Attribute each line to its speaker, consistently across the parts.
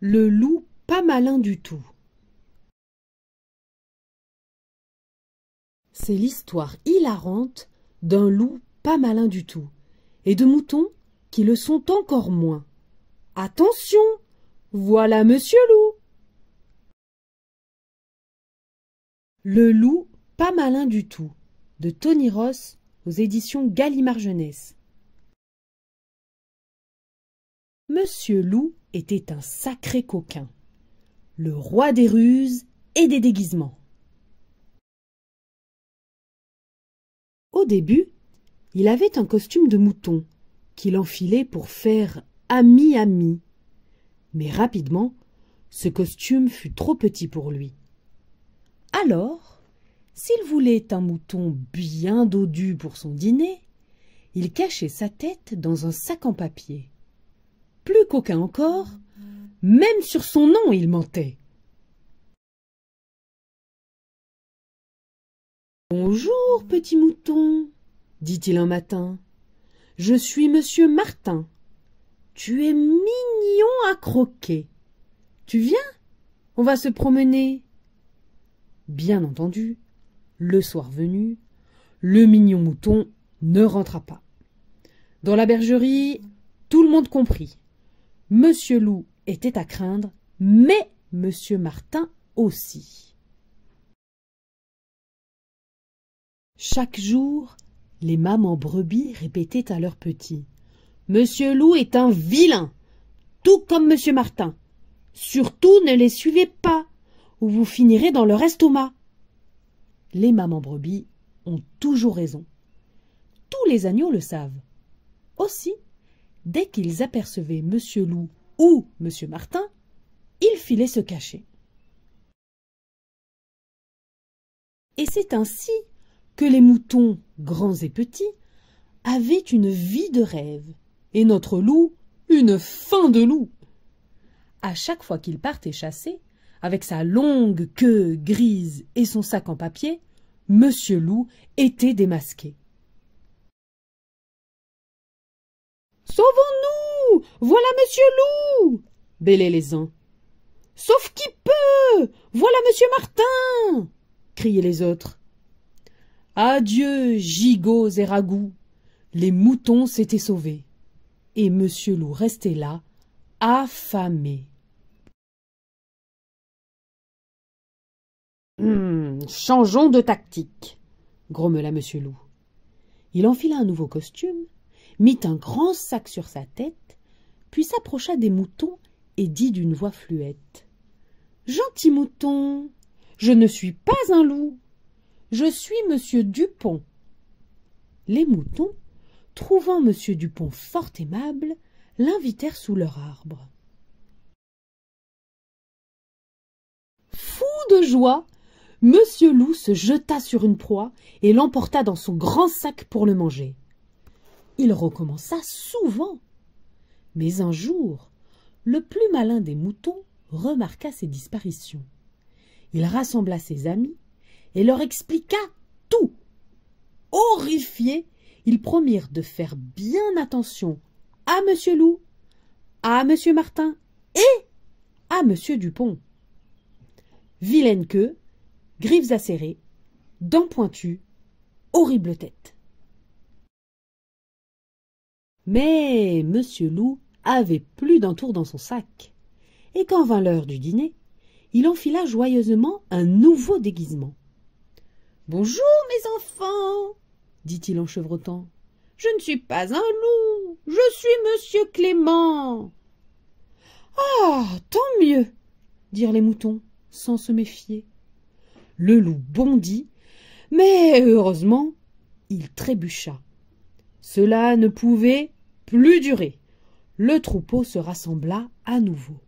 Speaker 1: Le loup pas malin du tout. C'est l'histoire hilarante d'un loup pas malin du tout et de moutons qui le sont encore moins. Attention, voilà Monsieur Loup. Le loup pas malin du tout de Tony Ross aux éditions Gallimard Jeunesse. Monsieur Loup était un sacré coquin, le roi des ruses et des déguisements. Au début, il avait un costume de mouton qu'il enfilait pour faire ami-ami. Mais rapidement, ce costume fut trop petit pour lui. Alors, s'il voulait un mouton bien dodu pour son dîner, il cachait sa tête dans un sac en papier. Plus coquin encore, même sur son nom il mentait. « Bonjour, petit mouton, dit-il un matin. Je suis Monsieur Martin. Tu es mignon à croquer. Tu viens? On va se promener. » Bien entendu, le soir venu, le mignon mouton ne rentra pas. Dans la bergerie, tout le monde comprit. Monsieur Loup était à craindre, mais Monsieur Martin aussi. Chaque jour, les mamans brebis répétaient à leurs petits: « Monsieur Loup est un vilain, tout comme Monsieur Martin. Surtout ne les suivez pas, ou vous finirez dans leur estomac. » Les mamans brebis ont toujours raison. Tous les agneaux le savent. Aussi, dès qu'ils apercevaient Monsieur Loup ou Monsieur Martin, ils filaient se cacher. Et c'est ainsi que les moutons, grands et petits, avaient une vie de rêve, et notre loup une faim de loup. À chaque fois qu'il partait chasser, avec sa longue queue grise et son sac en papier, Monsieur Loup était démasqué. « Sauvons-nous! Voilà Monsieur Loup !» bêlaient les uns. « Sauf qui peut! Voilà Monsieur Martin !» criaient les autres. Adieu, gigots et ragoûts. Les moutons s'étaient sauvés, et Monsieur Loup restait là, affamé. Changeons de tactique, grommela Monsieur Loup. Il enfila un nouveau costume, mit un grand sac sur sa tête, puis s'approcha des moutons et dit d'une voix fluette: « Gentil mouton, je ne suis pas un loup, je suis Monsieur Dupont. » Les moutons, trouvant Monsieur Dupont fort aimable, l'invitèrent sous leur arbre. Fou de joie, Monsieur Loup se jeta sur une proie et l'emporta dans son grand sac pour le manger. Il recommença souvent. Mais un jour, le plus malin des moutons remarqua ses disparitions. Il rassembla ses amis et leur expliqua tout. Horrifiés, ils promirent de faire bien attention à Monsieur Loup, à Monsieur Martin et à Monsieur Dupont. Vilaine queue, griffes acérées, dents pointues, horrible tête. Mais Monsieur Loup avait plus d'un tour dans son sac, et quand vint l'heure du dîner, il enfila joyeusement un nouveau déguisement. « Bonjour, mes enfants, dit-il en chevrotant. « Je ne suis pas un loup, je suis Monsieur Clément. »« Ah, tant mieux, dirent les moutons, sans se méfier. Le loup bondit, mais heureusement, il trébucha. Cela ne pouvait plus durer. Le troupeau se rassembla à nouveau.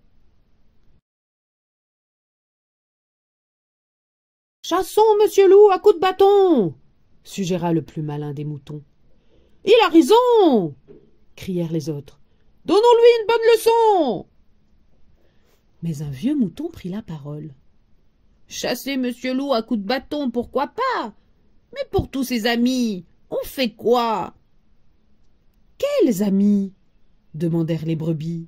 Speaker 1: « Chassons Monsieur Loup à coups de bâton !» suggéra le plus malin des moutons. « Il a raison !» crièrent les autres. « Donnons-lui une bonne leçon !» Mais un vieux mouton prit la parole. « Chasser Monsieur Loup à coups de bâton, pourquoi pas? Mais pour tous ses amis, on fait quoi ?»« Quels amis ?» demandèrent les brebis.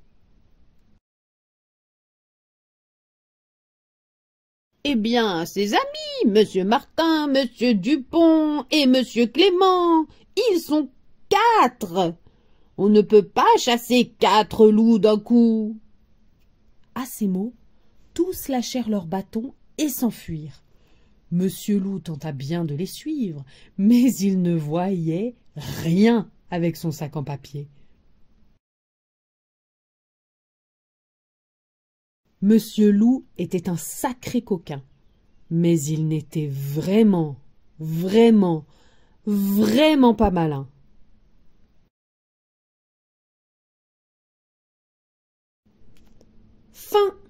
Speaker 1: Eh bien, ses amis, Monsieur Martin, Monsieur Dupont et Monsieur Clément, ils sont 4. On ne peut pas chasser 4 loups d'un coup. » À ces mots, tous lâchèrent leurs bâtons et s'enfuirent. Monsieur Loup tenta bien de les suivre, mais il ne voyait rien avec son sac en papier. Monsieur Loup était un sacré coquin, mais il n'était vraiment, vraiment, vraiment pas malin. Fin.